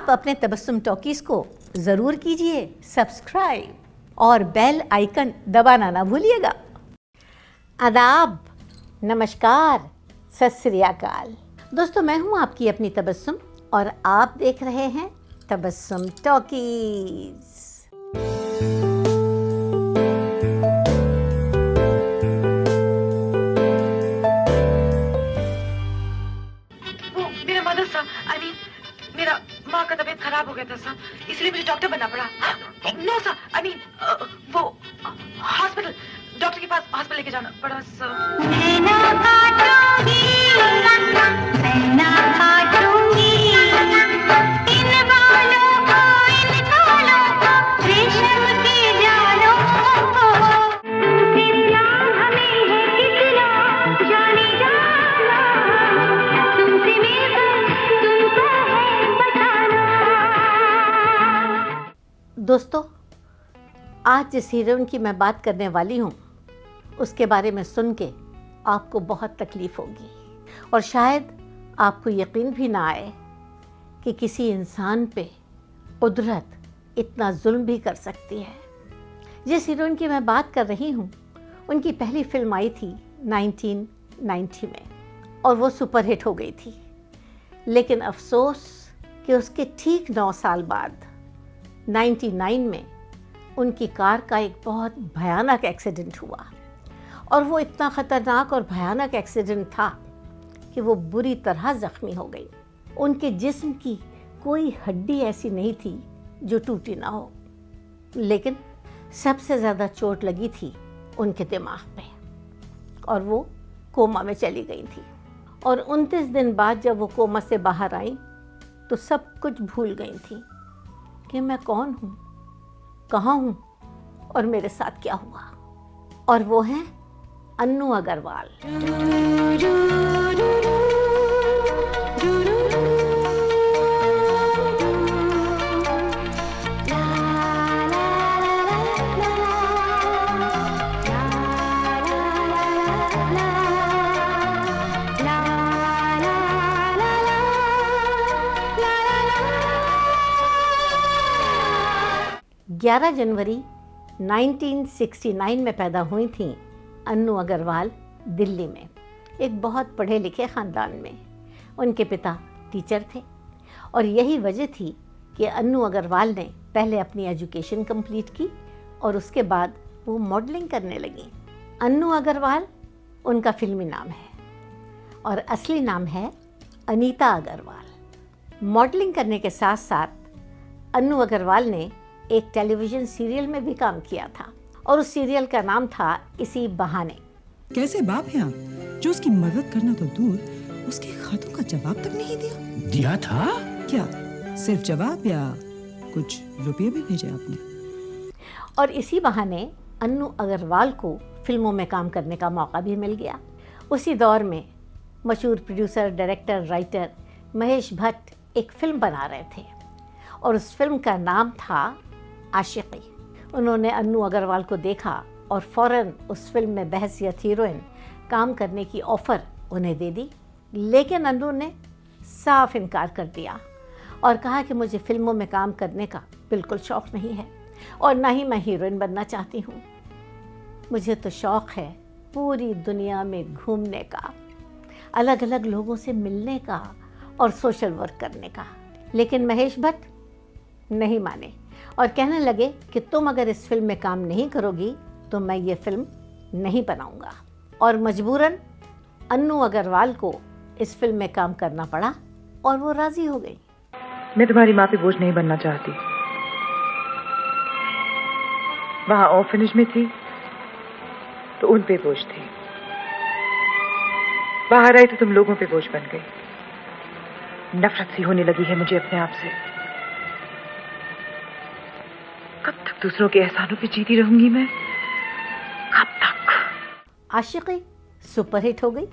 आप अपने तबस्सुम टॉकीज को ज़रूर कीजिए सब्सक्राइब और बेल आइकन दबाना ना भूलिएगा। आदाब, नमस्कार, सत श्री अकाल। दोस्तों, मैं हूं आपकी अपनी तबस्सुम और आप देख रहे हैं तबस्सुम टॉकीज। मेरा माँ का तबीयत खराब हो गया था सर, इसलिए मुझे डॉक्टर बनना पड़ा। नो सर, वो हॉस्पिटल, डॉक्टर के पास हॉस्पिटल लेके जाना पड़ा सर। दोस्तों, आज जिस हीरोइन की मैं बात करने वाली हूँ उसके बारे में सुन के आपको बहुत तकलीफ़ होगी और शायद आपको यकीन भी ना आए कि किसी इंसान पे कुदरत इतना जुल्म भी कर सकती है। जिस हीरोइन की मैं बात कर रही हूँ उनकी पहली फिल्म आई थी 1990 में और वो सुपरहिट हो गई थी। लेकिन अफसोस कि उसके ठीक 9 साल बाद 99 में उनकी कार का एक बहुत भयानक एक्सीडेंट हुआ और वो इतना ख़तरनाक और भयानक एक्सीडेंट था कि वो बुरी तरह ज़ख्मी हो गई। उनके जिस्म की कोई हड्डी ऐसी नहीं थी जो टूटी ना हो, लेकिन सबसे ज़्यादा चोट लगी थी उनके दिमाग पे और वो कोमा में चली गई थी। और 29 दिन बाद जब वो कोमा से बाहर आई तो सब कुछ भूल गई थी कि मैं कौन हूँ, कहाँ हूँ और मेरे साथ क्या हुआ। और वो हैं अन्नू अग्रवाल। ग्यारह जनवरी 1969 में पैदा हुई थीं अन्नू अग्रवाल दिल्ली में, एक बहुत पढ़े लिखे ख़ानदान में। उनके पिता टीचर थे और यही वजह थी कि अन्नू अग्रवाल ने पहले अपनी एजुकेशन कंप्लीट की और उसके बाद वो मॉडलिंग करने लगी। अन्नू अग्रवाल उनका फिल्मी नाम है और असली नाम है अनीता अग्रवाल। मॉडलिंग करने के साथ साथ अन्नू अग्रवाल ने एक टेलीविज़न सीरियल में भी काम किया था और उस सीरियल का नाम था इसी बहाने। कैसे बाप हैं आप जो उसकी मदद करना तो दूर उसके खतों का जवाब तक नहीं दिया। दिया था क्या सिर्फ जवाब या कुछ रुपये भी भेजे आपने? और इसी बहाने अन्नू अग्रवाल को फिल्मों में काम करने का मौका भी मिल गया। उसी दौर में मशहूर producer, director, writer Mahesh Bhatt एक फिल्म बना रहे थे और उस फिल्म का नाम था आशिकी। उन्होंने अन्नू अग्रवाल को देखा और फ़ौरन उस फिल्म में बहसियत हीरोइन काम करने की ऑफ़र उन्हें दे दी। लेकिन अन्नू ने साफ इनकार कर दिया और कहा कि मुझे फिल्मों में काम करने का बिल्कुल शौक़ नहीं है और ना ही मैं हीरोइन बनना चाहती हूँ। मुझे तो शौक़ है पूरी दुनिया में घूमने का, अलग अलग लोगों से मिलने का और सोशल वर्क करने का। लेकिन महेश भट्ट नहीं माने और कहने लगे कि तुम अगर इस फिल्म में काम नहीं करोगी तो मैं ये फिल्म नहीं बनाऊंगा। और मजबूरन अन्नू अग्रवाल को इस फिल्म में काम करना पड़ा और वो राजी हो गई। मैं तुम्हारी माँ पे बोझ नहीं बनना चाहती। वहां ऑर्फनेज में थी तो उन पे बोझ थी, बाहर आई तो तुम लोगों पे बोझ बन गई। नफरत सी होने लगी है मुझे अपने आप से। कब तक दूसरों के एहसानों पे जीती रहूंगी मैं? कब तक? आशिकी सुपरहिट हो गई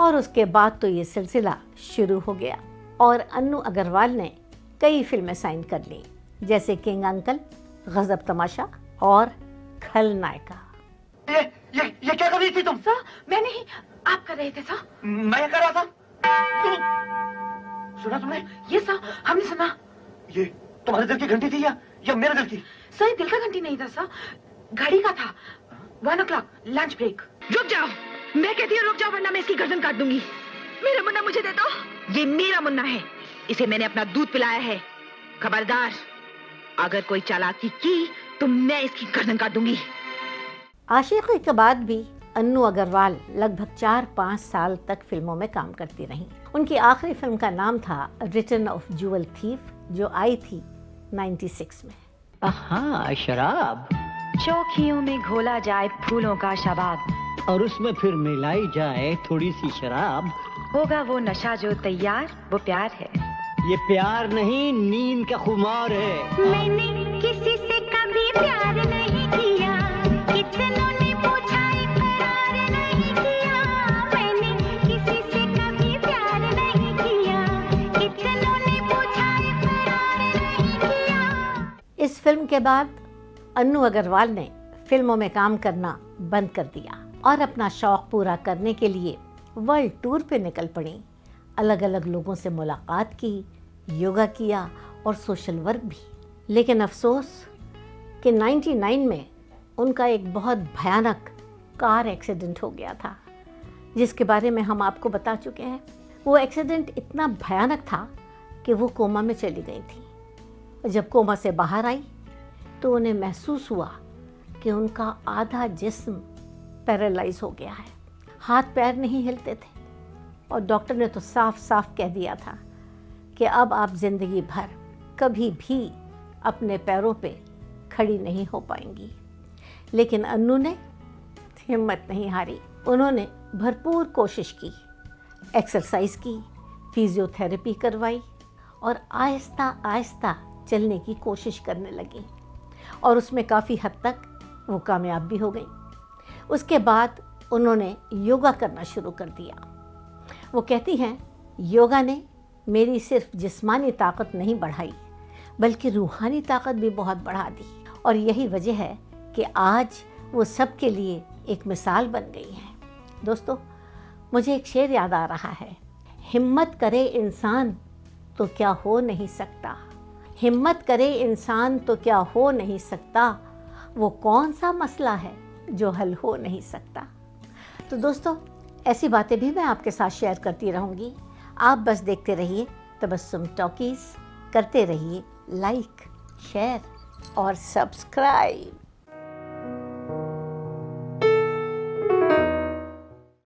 और उसके बाद तो ये सिलसिला शुरू हो गया और अन्नू अग्रवाल ने कई फिल्में साइन कर ली, जैसे किंग अंकल, गजब तमाशा और खलनायिका। ये क्या कर रही थी तुम? सर, मैं नहीं, आप कर रहे थे सर। मैं कर रहा था। सुना तुमने? ये सर, हमने सुना। ये तुम्हारे दिल की घंटी थी या मेरे दिल की? सर ये दिल का घंटी नहीं था सर, घड़ी का था। 1 o'clock लंच ब्रेक। रुक जाओ, मैं कहती हूँ रुक जाओ वरना मैं इसकी गर्दन काट दूंगी। मेरा मुन्ना मुझे दे दो। ये मेरा मुन्ना है, इसे मैंने अपना दूध पिलाया है। खबरदार, अगर कोई चालाकी की तो मैं इसकी गर्दन काट दूंगी। आशिकी के बाद भी अन्नू अग्रवाल लगभग 4-5 साल तक फिल्मों में काम करती रहीं। उनकी आखिरी फिल्म का नाम था रिटर्न ऑफ ज्वेल थीफ, जो आई थी 96 में। हाँ, शराब। चौकियों में घोला जाए फूलों का शबाब, और उसमें फिर मिलाई जाए थोड़ी सी शराब। होगा वो नशा जो तैयार, वो प्यार है। ये प्यार नहीं, नींद का खुमार है। मैंने किसी से कभी प्यार नहीं किया, कितनों ने पूछा इकरार नहीं किया। मैंने किसी से कभी प्यार नहीं किया, कितनों ने पूछा इकरार नहीं किया। इस फिल्म के बाद अन्नू अग्रवाल ने फिल्मों में काम करना बंद कर दिया और अपना शौक पूरा करने के लिए वर्ल्ड टूर पे निकल पड़ी। अलग अलग लोगों से मुलाकात की, योगा किया और सोशल वर्क भी। लेकिन अफसोस कि 99 में उनका एक बहुत भयानक कार एक्सीडेंट हो गया था, जिसके बारे में हम आपको बता चुके हैं। वो एक्सीडेंट इतना भयानक था कि वो कोमा में चली गई थी। जब कोमा से बाहर आई तो उन्हें महसूस हुआ कि उनका आधा जिस्म पैरालाइज हो गया है, हाथ पैर नहीं हिलते थे और डॉक्टर ने तो साफ साफ कह दिया था कि अब आप ज़िंदगी भर कभी भी अपने पैरों पे खड़ी नहीं हो पाएंगी। लेकिन अन्नू ने हिम्मत नहीं हारी। उन्होंने भरपूर कोशिश की, एक्सरसाइज की, फिजियोथेरेपी करवाई और आहिस्ता आहिस्ता चलने की कोशिश करने लगी और उसमें काफ़ी हद तक वो कामयाब भी हो गई। उसके बाद उन्होंने योगा करना शुरू कर दिया। वो कहती हैं, योगा ने मेरी सिर्फ जिस्मानी ताकत नहीं बढ़ाई बल्कि रूहानी ताकत भी बहुत बढ़ा दी, और यही वजह है कि आज वो सबके लिए एक मिसाल बन गई हैं। दोस्तों, मुझे एक शेर याद आ रहा है, हिम्मत करे इंसान तो क्या हो नहीं सकता, हिम्मत करे इंसान तो क्या हो नहीं सकता, वो कौन सा मसला है जो हल हो नहीं सकता। तो दोस्तों, ऐसी बातें भी मैं आपके साथ शेयर करती रहूँगी। आप बस देखते रहिए तबस्सुम टॉकीज़, करते रहिए लाइक, शेयर और सब्सक्राइब।